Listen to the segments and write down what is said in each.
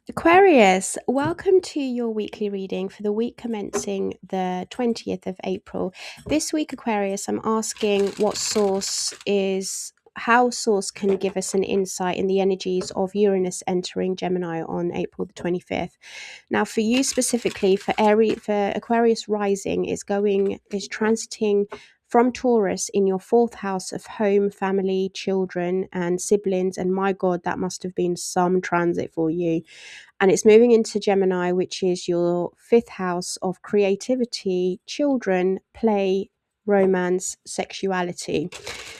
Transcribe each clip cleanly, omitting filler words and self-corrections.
Aquarius, welcome to your weekly reading for the week commencing the 20th of April. This week, Aquarius, I'm asking how source can give us an insight in the energies of Uranus entering Gemini on April the 25th. Now, for you specifically, for Aquarius rising, is transiting from Taurus in your fourth house of home, family, children, and siblings. And my God, that must have been some transit for you. And it's moving into Gemini, which is your fifth house of creativity, children, play, romance, sexuality.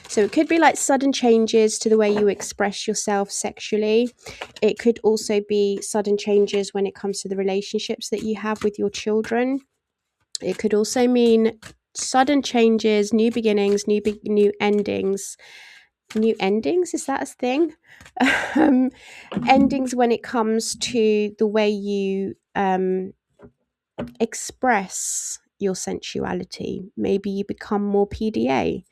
So it could be like sudden changes to the way you express yourself sexually. It could also be sudden changes when it comes to the relationships that you have with your children. It could also mean sudden changes, new beginnings, new endings. New endings, is that a thing? Endings when it comes to the way you express your sensuality. Maybe you become more PDA,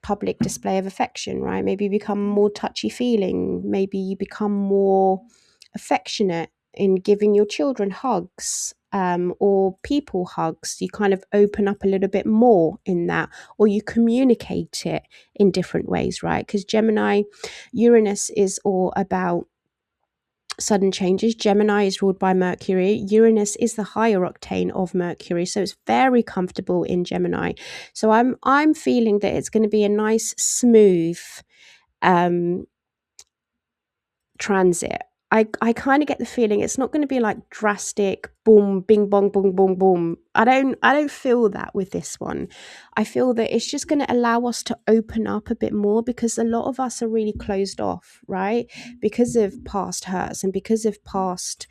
public display of affection, right? Maybe you become more touchy-feeling. Maybe you become more affectionate in giving your children hugs, or people hugs. You kind of open up a little bit more in that, or you communicate it in different ways, right? Because Gemini, Uranus is all about sudden changes. Gemini is ruled by Mercury. Uranus is the higher octane of Mercury, so it's very comfortable in Gemini. So I'm feeling that it's going to be a nice, smooth transit. I kind of get the feeling it's not going to be like drastic boom, bing bong, boom, boom, boom. I don't feel that with this one. I feel that it's just going to allow us to open up a bit more, because a lot of us are really closed off, right? Because of past hurts and because of past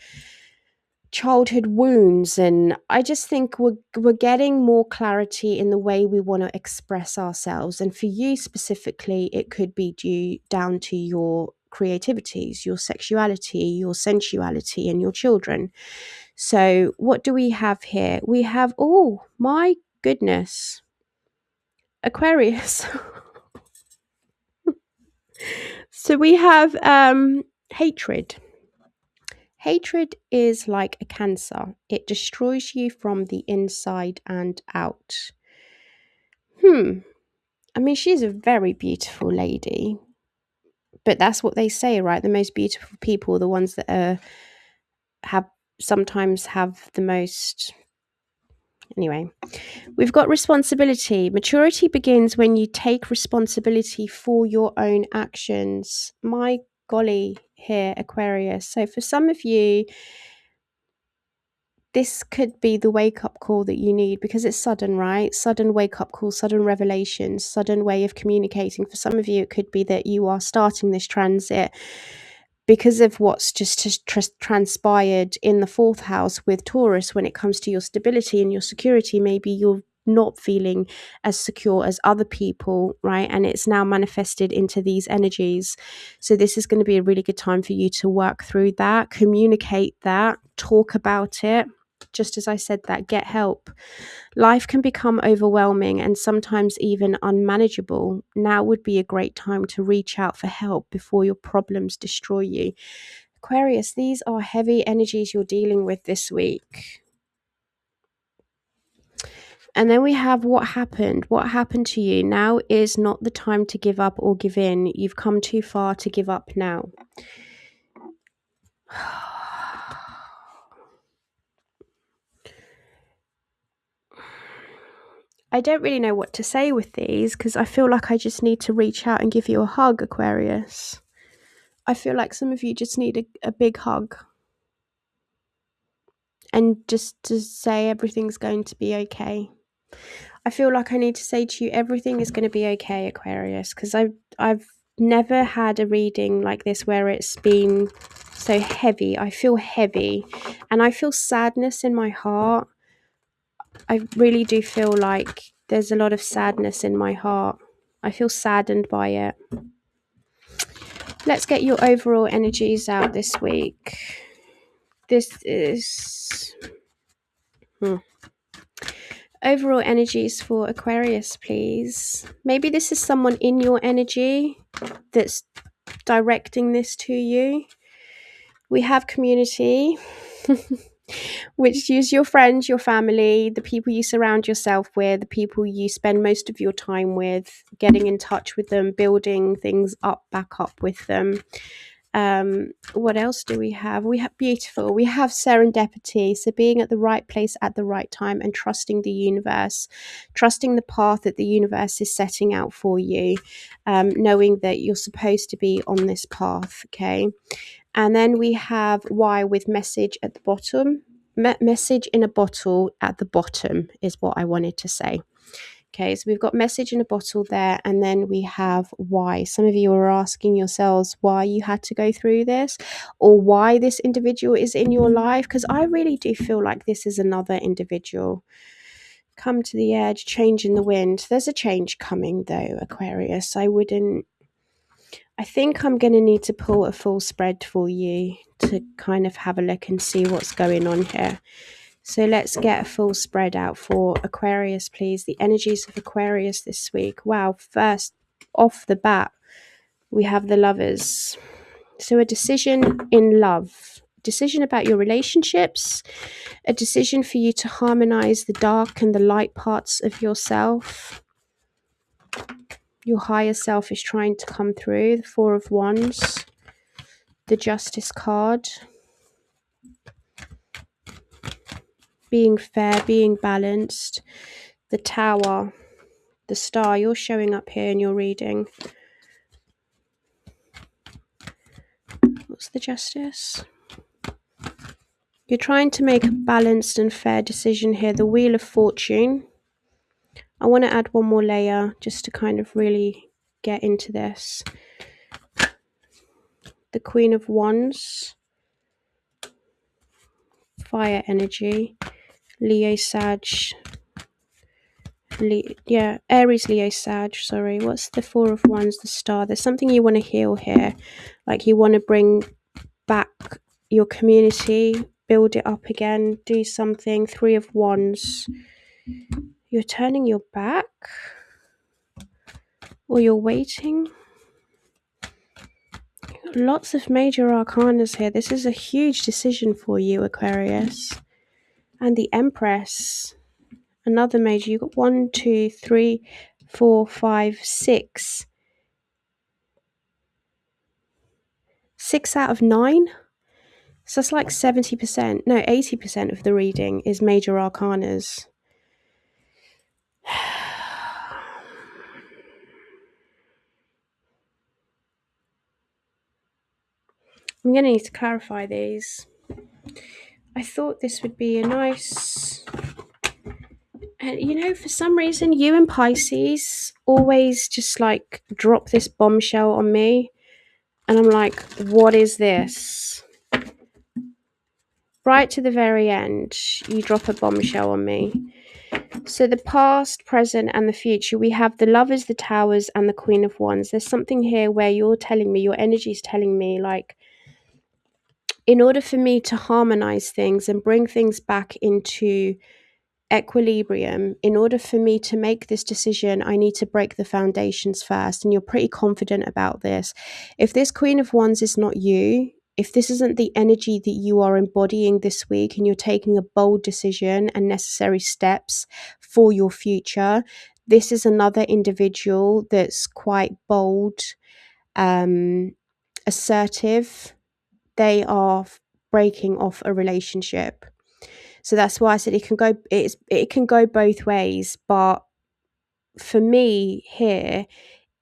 childhood wounds. And I just think we're getting more clarity in the way we want to express ourselves. And for you specifically, it could be down to your creativities, your sexuality, your sensuality, and your children. So what do we have here? We have, oh my goodness, Aquarius. So we have hatred. Hatred is like a cancer. It destroys you from the inside and out. I mean, she's a very beautiful lady. But that's what they say, right? The most beautiful people are the ones that sometimes have the most. Anyway, we've got responsibility. Maturity begins when you take responsibility for your own actions. My golly, here, Aquarius. So for some of you, this could be the wake-up call that you need, because it's sudden, right? Sudden wake-up call, sudden revelations, sudden way of communicating. For some of you, it could be that you are starting this transit because of what's just transpired in the fourth house with Taurus when it comes to your stability and your security. Maybe you're not feeling as secure as other people, right? And it's now manifested into these energies. So this is going to be a really good time for you to work through that, communicate that, talk about it. Just as I said that, get help. Life can become overwhelming and sometimes even unmanageable. Now would be a great time to reach out for help before your problems destroy you. Aquarius, these are heavy energies you're dealing with this week. And then we have what happened. What happened to you? Now is not the time to give up or give in. You've come too far to give up now. I don't really know what to say with these, because I feel like I just need to reach out and give you a hug, Aquarius. I feel like some of you just need a big hug. And just to say everything's going to be okay. I feel like I need to say to you, everything is going to be okay, Aquarius, because I've never had a reading like this where it's been so heavy. I feel heavy and I feel sadness in my heart. I really do feel like there's a lot of sadness in my heart. I feel saddened by it. Let's get your overall energies out this week. This is overall energies for Aquarius, please. Maybe this is someone in your energy that's directing this to you. We have community, which is your friends, your family, the people you surround yourself with, the people you spend most of your time with, getting in touch with them, building things up, back up with them. What else do we have? We have beautiful. We have serendipity. So being at the right place at the right time and trusting the universe, trusting the path that the universe is setting out for you, knowing that you're supposed to be on this path. Okay. And then we have why with message at the bottom. Message in a bottle at the bottom is what I wanted to say. Okay, so we've got message in a bottle there, and then we have why. Some of you are asking yourselves why you had to go through this, or why this individual is in your life, because I really do feel like this is another individual. Come to the edge, change in the wind. There's a change coming though, Aquarius. I think I'm going to need to pull a full spread for you to kind of have a look and see what's going on here. So let's get a full spread out for Aquarius, please. The energies of Aquarius this week. Wow, first off the bat, we have the Lovers. So a decision in love, decision about your relationships, a decision for you to harmonize the dark and the light parts of yourself. Your higher self is trying to come through. The Four of Wands, the Justice card. Being fair, being balanced. The Tower, the Star. You're showing up here in your reading. What's the Justice? You're trying to make a balanced and fair decision here. The Wheel of Fortune. I want to add one more layer just to kind of really get into this. The Queen of Wands. Fire energy. Leo, Sag. Aries, Leo, Sag. Sorry. What's the Four of Wands? The Star. There's something you want to heal here. Like you want to bring back your community, build it up again, do something. Three of Wands. You're turning your back, or you're waiting. Lots of major arcanas here. This is a huge decision for you, Aquarius. And the Empress, another major. You've got 1, 2, 3, 4, 5, 6. 6 out of 9. So that's like 70%, no, 80% of the reading is major arcanas. I'm going to need to clarify these. I thought this would be a nice... And you know, for some reason, you and Pisces always just like drop this bombshell on me. And I'm like, what is this? Right to the very end, you drop a bombshell on me. So the past, present, and the future, we have the Lovers, the Towers, and the Queen of Wands. There's something here where you're telling me, your energy is telling me, like, in order for me to harmonize things and bring things back into equilibrium, in order for me to make this decision, I need to break the foundations first. And you're pretty confident about this. If this Queen of Wands is not you, if this isn't the energy that you are embodying this week, and you're taking a bold decision and necessary steps for your future, this is another individual that's quite bold, assertive. They are breaking off a relationship. So that's why I said it can go both ways. But for me here,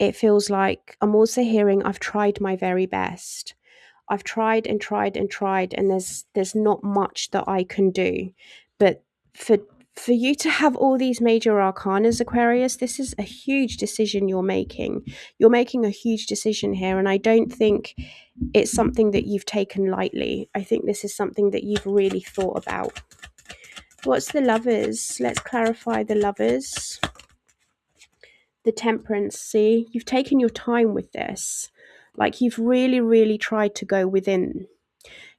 it feels like I'm also hearing I've tried my very best. I've tried and tried and tried, and there's not much that I can do. But for you to have all these major arcanas, Aquarius, this is a huge decision you're making. You're making a huge decision here, and I don't think it's something that you've taken lightly. I think this is something that you've really thought about. What's the Lovers? Let's clarify the Lovers. The Temperance. See, you've taken your time with this. Like you've really, really tried to go within.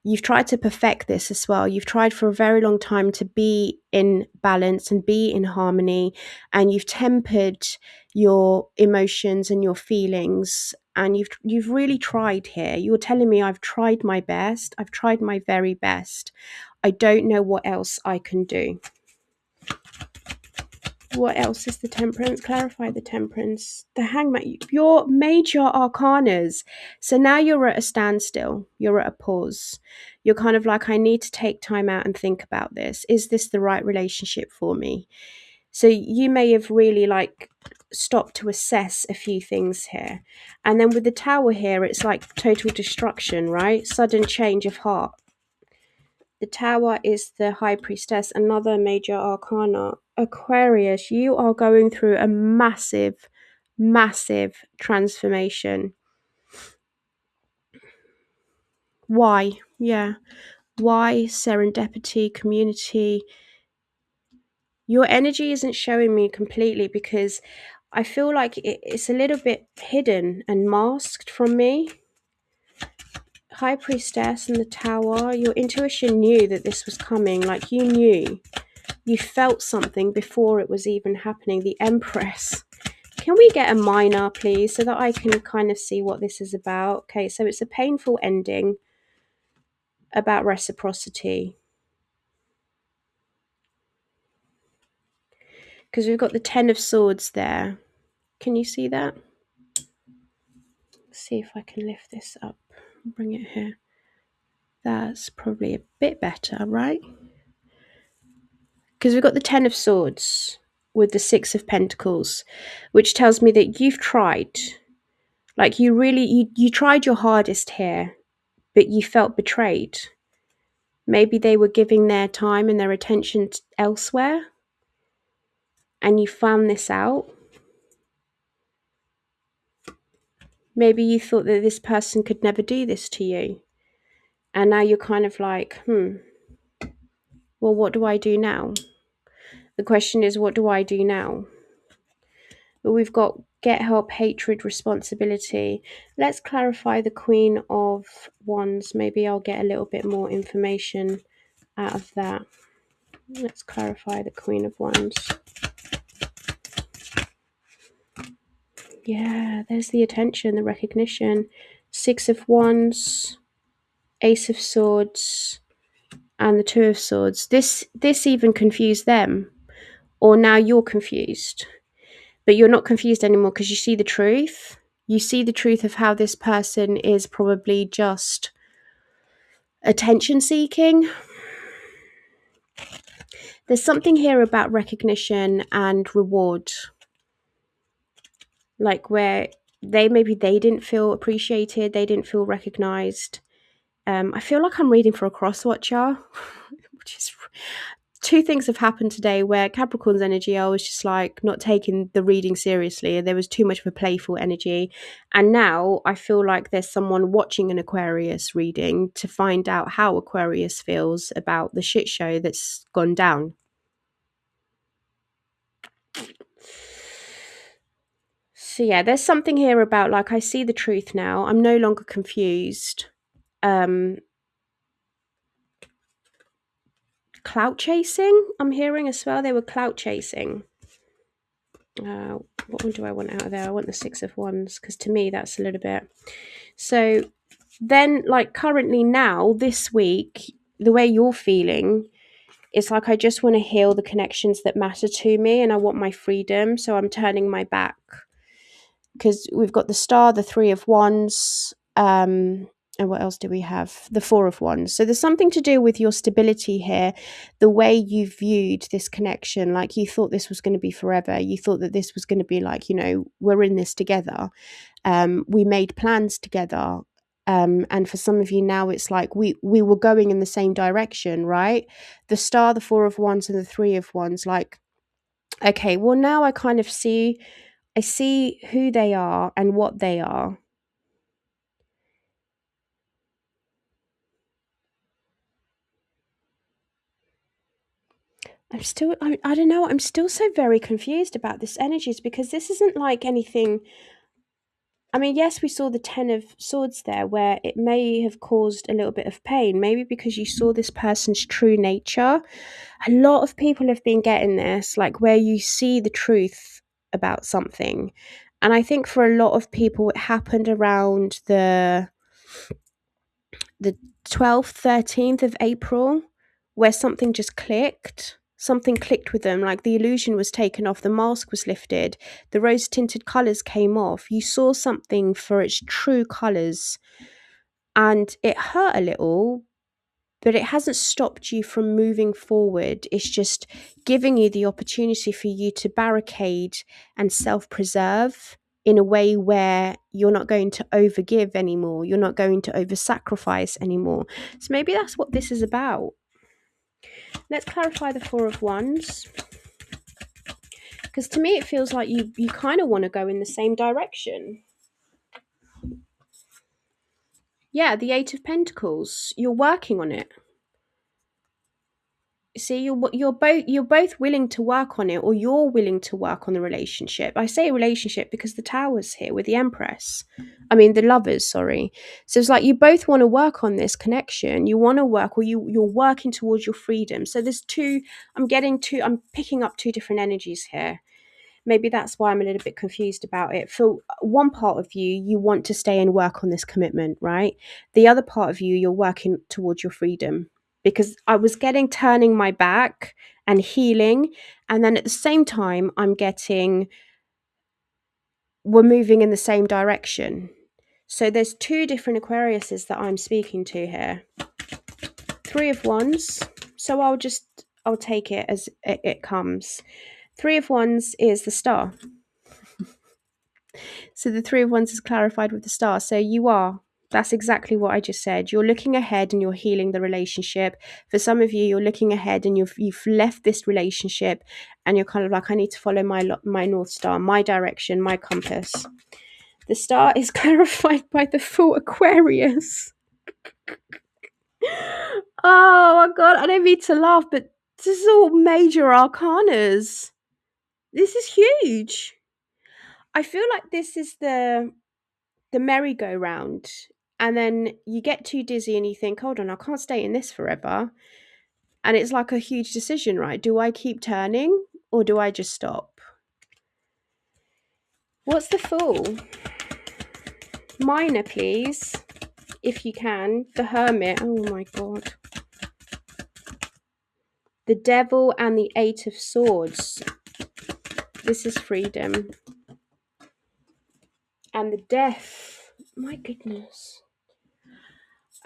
You've tried to perfect this as well. You've tried for a very long time to be in balance and be in harmony. And you've tempered your emotions and your feelings and you've really tried here. You're telling me I've tried my best. I've tried my very best. I don't know what else I can do. What else is the Temperance? Clarify the Temperance. The Hangman. Your major arcanas. So now you're at a standstill. You're at a pause. You're kind of like, I need to take time out and think about this. Is this the right relationship for me? So you may have really like stopped to assess a few things here. And then with the Tower here, it's like total destruction, right? Sudden change of heart. The Tower is the High Priestess, another major arcana. Aquarius, you are going through a massive, massive transformation. Why? Yeah. Why? Serendipity, community. Your energy isn't showing me completely because I feel like it's a little bit hidden and masked from me. High Priestess and the Tower, your intuition knew that this was coming. Like you knew. You felt something before it was even happening. The Empress. Can we get a minor, please, so that I can kind of see what this is about? Okay, so it's a painful ending about reciprocity. Because we've got the Ten of Swords there. Can you see that? Let's see if I can lift this up. Bring it here. That's probably a bit better, right? Because we've got the Ten of Swords with the Six of Pentacles, which tells me that you've tried. Like you really, you tried your hardest here, but you felt betrayed. Maybe they were giving their time and their attention elsewhere, and you found this out. Maybe you thought that this person could never do this to you, and now you're kind of like, well, what do I do now? The question is, what do I do now? But we've got get help, hatred, responsibility. Let's clarify the Queen of Wands. Maybe I'll get a little bit more information out of that. Let's clarify the Queen of Wands. Yeah, there's the attention, the recognition. Six of Wands, Ace of Swords, and the Two of Swords. This even confused them. Or now you're confused. But you're not confused anymore because you see the truth. You see the truth of how this person is probably just attention seeking. There's something here about recognition and reward. Like where they didn't feel appreciated, they didn't feel recognized. I feel like I'm reading for a cross watcher, which is two things have happened today where Capricorn's energy, I was just like not taking the reading seriously. There was too much of a playful energy. And now I feel like there's someone watching an Aquarius reading to find out how Aquarius feels about the shit show that's gone down. So yeah, there's something here about like, I see the truth now. I'm no longer confused. Clout chasing, I'm hearing as well. They were clout chasing. What one do I want out of there? I want the Six of Wands, because to me that's a little bit. So then like currently now, this week, the way you're feeling, it's like I just want to heal the connections that matter to me and I want my freedom. So I'm turning my back. Because we've got the Star, the Three of Wands, and what else do we have? The Four of Wands. So there's something to do with your stability here, the way you viewed this connection. Like you thought this was going to be forever. You thought that this was going to be like, you know, we're in this together. We made plans together. And for some of you now, it's like we were going in the same direction, right? The Star, the Four of Wands, and the Three of Wands. Like, okay, well now I kind of see who they are and what they are. I don't know, I'm still so very confused about this energies because this isn't like anything. I mean, yes, we saw the Ten of Swords there where it may have caused a little bit of pain, maybe because you saw this person's true nature. A lot of people have been getting this, like where you see the truth about something And I think for a lot of people, it happened around the 12th, 13th of April, where something just clicked. Something clicked with them, like the illusion was taken off, the mask was lifted, the rose tinted colours came off. You saw something for its true colours, and it hurt a little, but it hasn't stopped you from moving forward. It's just giving you the opportunity for you to barricade and self preserve in a way where you're not going to overgive anymore. You're not going to over sacrifice anymore. So maybe that's what this is about. Let's clarify the Four of Wands. Because to me, it feels like you kind of want to go in the same direction. Yeah, the Eight of Pentacles. You're working on it. See, you're both willing to work on it, or you're willing to work on the relationship. I say relationship because the Tower's here with the Empress. I mean the Lovers, sorry. So it's like you both want to work on this connection. You want to work, or you're working towards your freedom. So there's two. I'm picking up two different energies here. Maybe that's why I'm a little bit confused about it. For one part of you, you want to stay and work on this commitment, right? The other part of you, you're working towards your freedom. Because I was getting turning my back and healing. And then at the same time, I'm getting, we're moving in the same direction. So there's two different Aquariuses that I'm speaking to here. Three of Wands. So I'll take it as it comes. Three of Wands is the Star. So the Three of Wands is clarified with the Star. So that's exactly what I just said. You're looking ahead and you're healing the relationship. For some of you, you're looking ahead and you've left this relationship and you're kind of like, I need to follow my North Star, my direction, my compass. The Star is clarified by the full Aquarius. Oh my God, I don't mean to laugh, but this is all major arcanas. This is huge. I feel like this is the merry-go-round, and then you get too dizzy and you think, hold on, I can't stay in this forever. And it's like a huge decision, right? Do I keep turning or do I just stop? What's the Fool? Minor, please, if you can. The Hermit. Oh my God. The Devil and the Eight of Swords. This is freedom. And the Death. My goodness.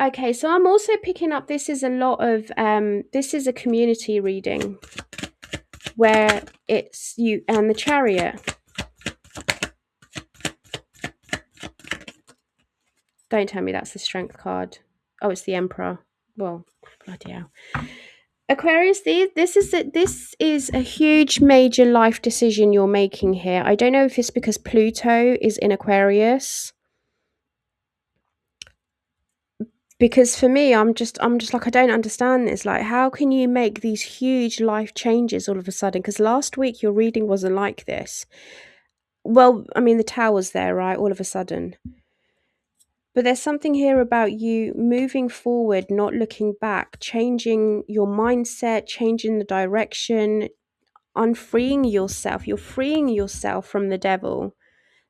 Okay, so I'm also picking up, this is a lot of, this is a community reading where it's you and the Chariot. Don't tell me that's the Strength card. Oh, it's the Emperor. Well, bloody hell. Aquarius, this is a huge major life decision you're making here. I don't know if it's because Pluto is in Aquarius. Because for me, I'm just like, I don't understand this. Like, how can you make these huge life changes all of a sudden? Because last week your reading wasn't like this. Well, I mean, the Tower's there, right? All of a sudden. But there's something here about you moving forward, not looking back, changing your mindset, changing the direction, unfreeing yourself. You're freeing yourself from the devil.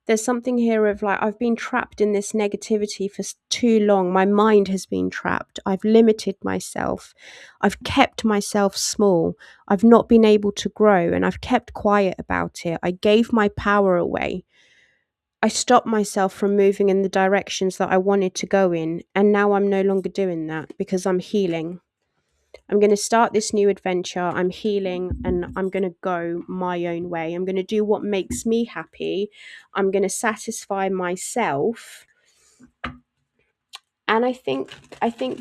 There's something here of like, I've been trapped in this negativity for too long. My mind has been trapped. I've limited myself. I've kept myself small. I've not been able to grow, and I've kept quiet about it. I gave my power away. I stopped myself from moving in the directions that I wanted to go in, and now I'm no longer doing that because I'm healing. I'm going to start this new adventure. I'm healing and I'm going to go my own way. I'm going to do what makes me happy. I'm going to satisfy myself. And I think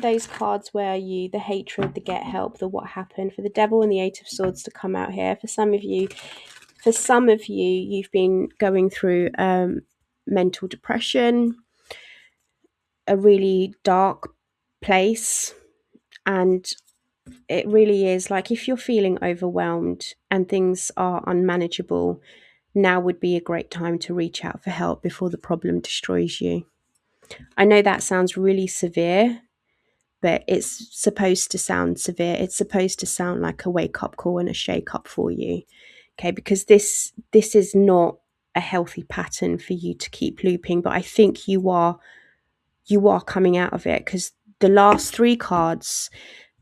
those cards where the hatred, the get help, the what happened, for the Devil and the Eight of Swords to come out here. For some of you, you've been going through mental depression, a really dark place, and it really is like, if you're feeling overwhelmed and things are unmanageable, now would be a great time to reach out for help before the problem destroys you. I know that sounds really severe, but it's supposed to sound severe. It's supposed to sound like a wake-up call and a shake-up for you. Okay, because this is not a healthy pattern for you to keep looping, but I think you are coming out of it, because the last three cards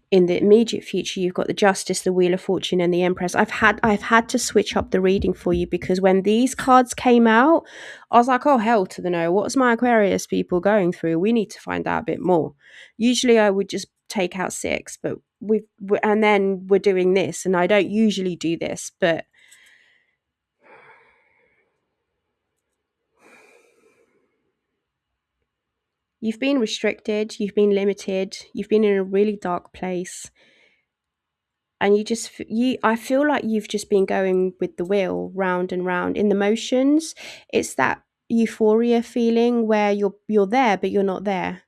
in the immediate future, you've got the Justice, the Wheel of Fortune, and the Empress. I've had to switch up the reading for you, because when these cards came out, I was like, oh, hell to the no. What's my Aquarius people going through? We need to find out a bit more. Usually I would just take out 6, but and then we're doing this, and I don't usually do this, but you've been restricted, you've been limited, you've been in a really dark place. And I feel like you've just been going with the wheel round and round in the motions. It's that euphoria feeling where you're there but you're not there,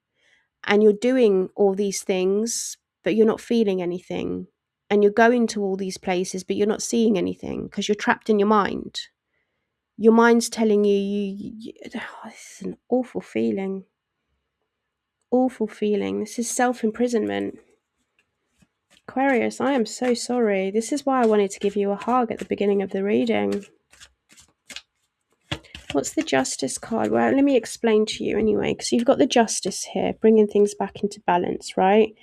and you're doing all these things but you're not feeling anything, and you're going to all these places but you're not seeing anything because you're trapped in your mind. Your mind's telling oh, this is an awful feeling. Awful feeling. This is self-imprisonment. Aquarius, I am so sorry. This is why I wanted to give you a hug at the beginning of the reading. What's the Justice card? Well, let me explain to you anyway, because you've got the Justice here, bringing things back into balance, right?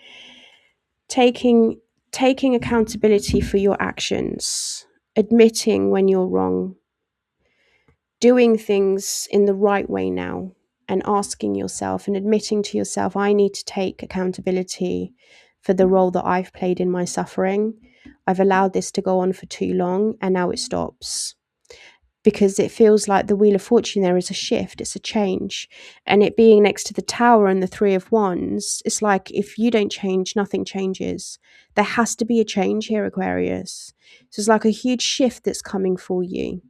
Taking accountability for your actions, admitting when you're wrong, doing things in the right way now, and asking yourself and admitting to yourself, I need to take accountability for the role that I've played in my suffering. I've allowed this to go on for too long, and now it stops. Because it feels like the Wheel of Fortune, there is a shift, it's a change. And it being next to the Tower and the Three of Wands, it's like if you don't change, nothing changes. There has to be a change here, Aquarius. So it's like a huge shift that's coming for you,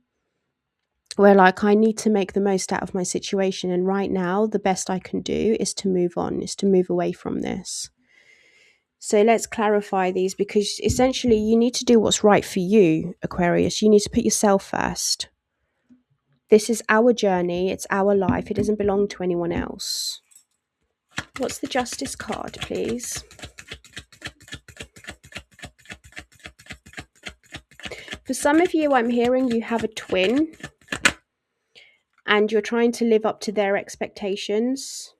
where like I need to make the most out of my situation, and right now the best I can do is to move on, is to move away from this. So let's clarify these, because essentially you need to do what's right for you, Aquarius. You need to put yourself first. This is our journey, it's our life, it doesn't belong to anyone else. What's the Justice card, please? For some of you, I'm hearing you have a twin and you're trying to live up to their expectations.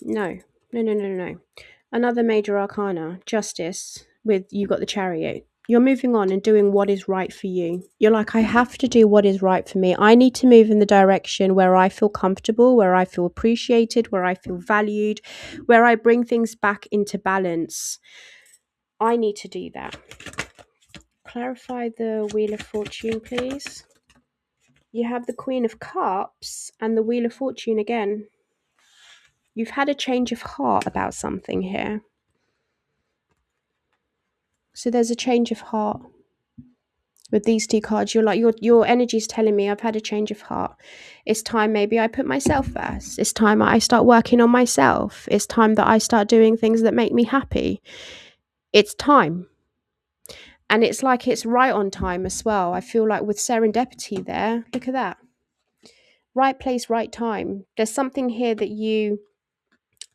No. Another major arcana, Justice, with you've got the Chariot. You're moving on and doing what is right for you. You're like, I have to do what is right for me. I need to move in the direction where I feel comfortable, where I feel appreciated, where I feel valued, where I bring things back into balance. I need to do that. Clarify the Wheel of Fortune, please. You have the Queen of Cups and the Wheel of Fortune again. You've had a change of heart about something here. So there's a change of heart with these two cards. You're like, your energy is telling me I've had a change of heart. It's time maybe I put myself first. It's time I start working on myself. It's time that I start doing things that make me happy. It's time. And it's like it's right on time as well. I feel like with serendipity there. Look at that. Right place, right time. There's something here that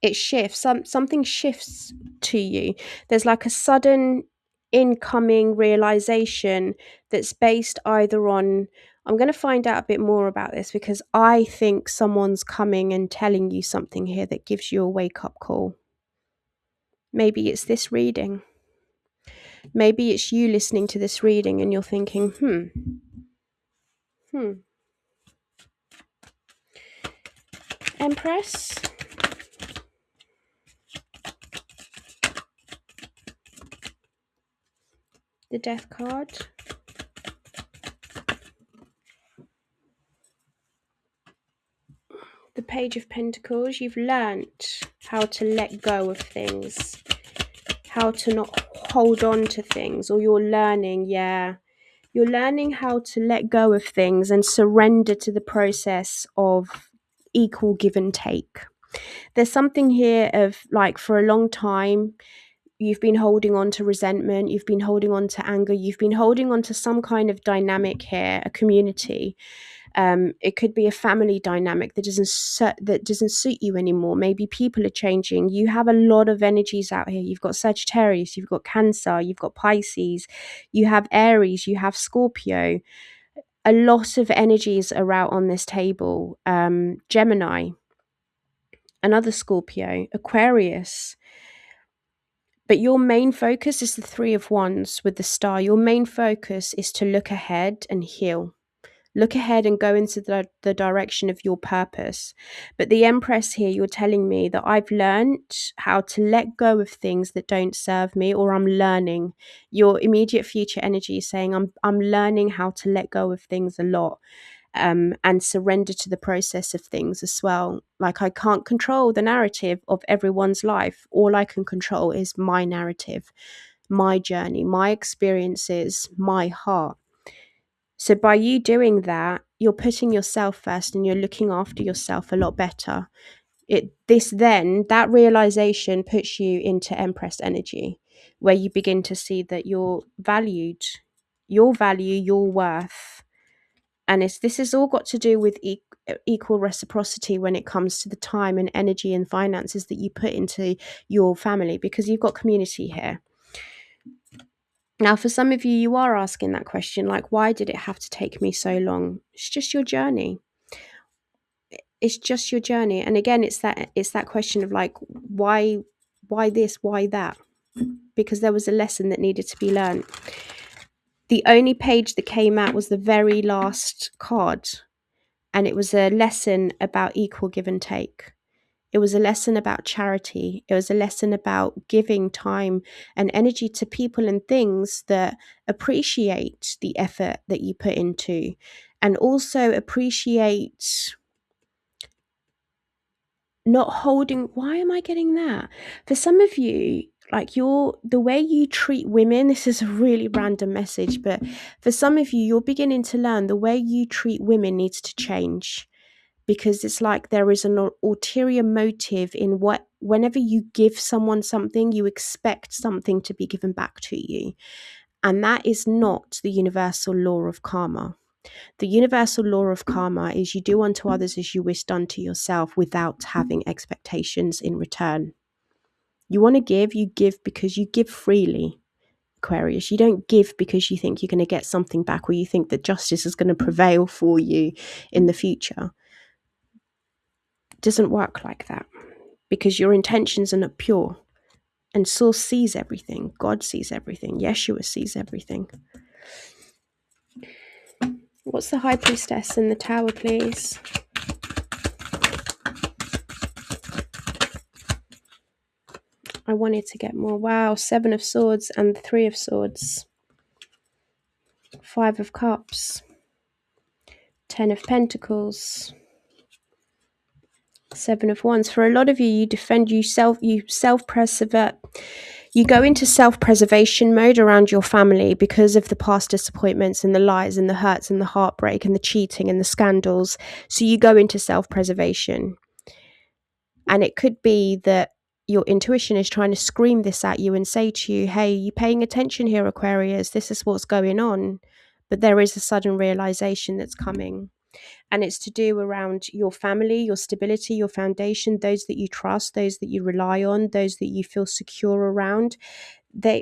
it shifts. Something shifts to you. There's like a sudden incoming realization that's based either on, I'm going to find out a bit more about this, because I think someone's coming and telling you something here that gives you a wake-up call. Maybe it's this reading. Maybe it's you listening to this reading and you're thinking, Empress? The Death card. The Page of Pentacles. You've learnt how to let go of things, how to not hold on to things, or you're learning how to let go of things and surrender to the process of equal give and take. There's something here of like, for a long time you've been holding on to resentment, you've been holding on to anger, you've been holding on to some kind of dynamic here, a community. It could be a family dynamic that doesn't suit you anymore. Maybe people are changing. You have a lot of energies out here. You've got Sagittarius, you've got Cancer, you've got Pisces, you have Aries, you have Scorpio. a lot of energies are out on this table. Gemini, another Scorpio, Aquarius. But your main focus is the Three of Wands with the star. Your main focus is to look ahead and heal. Look ahead and go into the direction of your purpose. But the Empress here, you're telling me that I've learned how to let go of things that don't serve me, or I'm learning. Your immediate future energy is saying I'm learning how to let go of things a lot. And surrender to the process of things as well. Like, I can't control the narrative of everyone's life. All I can control is my narrative, my journey, my experiences, my heart. So by you doing that, you're putting yourself first and you're looking after yourself a lot better. That realization puts you into Empress energy, where you begin to see that you're valued, your value, your worth. And this has all got to do with equal reciprocity when it comes to the time and energy and finances that you put into your family, because you've got community here. Now, for some of you, you are asking that question, like, why did it have to take me so long? It's just your journey. It's just your journey. And again, it's that question of like, why this, why that? Because there was a lesson that needed to be learned. The only page that came out was the very last card. And it was a lesson about equal give and take. It was a lesson about charity. It was a lesson about giving time and energy to people and things that appreciate the effort that you put into, and also appreciate not holding. Why am I getting that? For some of you, like, the way you treat women, this is a really random message, but for some of you, you're beginning to learn the way you treat women needs to change. Because it's like there is an ulterior motive in whenever you give someone something, you expect something to be given back to you. And that is not the universal law of karma. The universal law of karma is you do unto others as you wish done to yourself without having expectations in return. You want to give, you give because you give freely, Aquarius. You don't give because you think you're going to get something back, or you think that justice is going to prevail for you in the future. Doesn't work like that, because your intentions are not pure, and Source sees everything. God sees everything. Yeshua sees everything. What's the High Priestess in the Tower, please? I wanted to get more. Wow, 7 of Swords and 3 of Swords. 5 of Cups. 10 of Pentacles. 7 of Wands. For a lot of you, you defend, you self-preserve. You go into self-preservation mode around your family because of the past disappointments and the lies and the hurts and the heartbreak and the cheating and the scandals. So you go into self-preservation. And it could be that your intuition is trying to scream this at you and say to you, hey, you paying attention here, Aquarius? This is what's going on. But there is a sudden realization that's coming. And it's to do around your family, your stability, your foundation, those that you trust, those that you rely on, those that you feel secure around.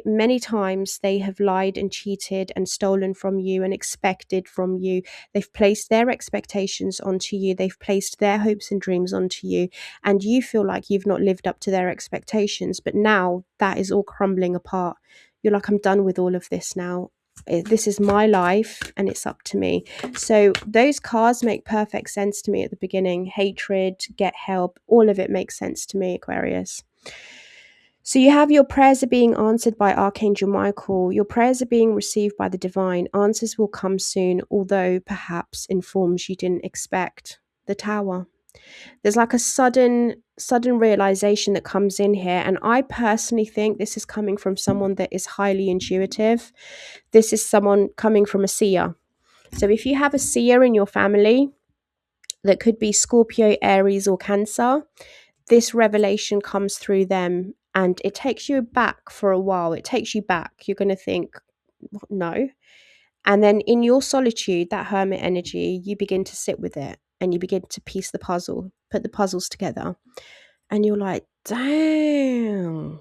Many times they have lied and cheated and stolen from you and expected from you. They've placed their expectations onto you. They've placed their hopes and dreams onto you. And you feel like you've not lived up to their expectations. But now that is all crumbling apart. You're like, I'm done with all of this now. This is my life and it's up to me. So those cards make perfect sense to me at the beginning. Hatred, get help, all of it makes sense to me, Aquarius. So you have your prayers are being answered by Archangel Michael. Your prayers are being received by the divine. Answers will come soon, although perhaps in forms you didn't expect. The Tower. There's like a sudden realization that comes in here. And I personally think this is coming from someone that is highly intuitive. This is someone coming from a seer. So if you have a seer in your family, that could be Scorpio, Aries, or Cancer, this revelation comes through them and it takes you back for a while. It takes you back. You're going to think, no. And then in your solitude, that hermit energy, you begin to sit with it and you begin to piece the puzzle, put the puzzles together. And you're like, damn.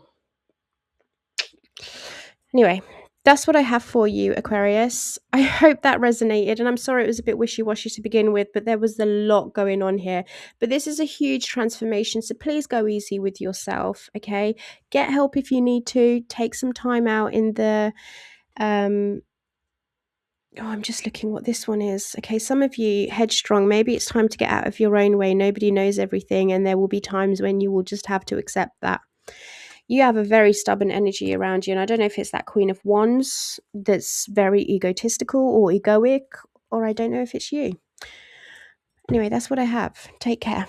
Anyway, That's what I have for you, Aquarius. I hope that resonated. And I'm sorry it was a bit wishy washy to begin with, but there was a lot going on here. But this is a huge transformation. So please go easy with yourself. Okay. Get help if you need to. Take some time out in the. Oh, I'm just looking what this one is. Okay. Some of you headstrong. Maybe it's time to get out of your own way. Nobody knows everything. And there will be times when you will just have to accept that. You have a very stubborn energy around you, and I don't know if it's that Queen of Wands that's very egotistical or egoic, or I don't know if it's you. Anyway, that's what I have. Take care.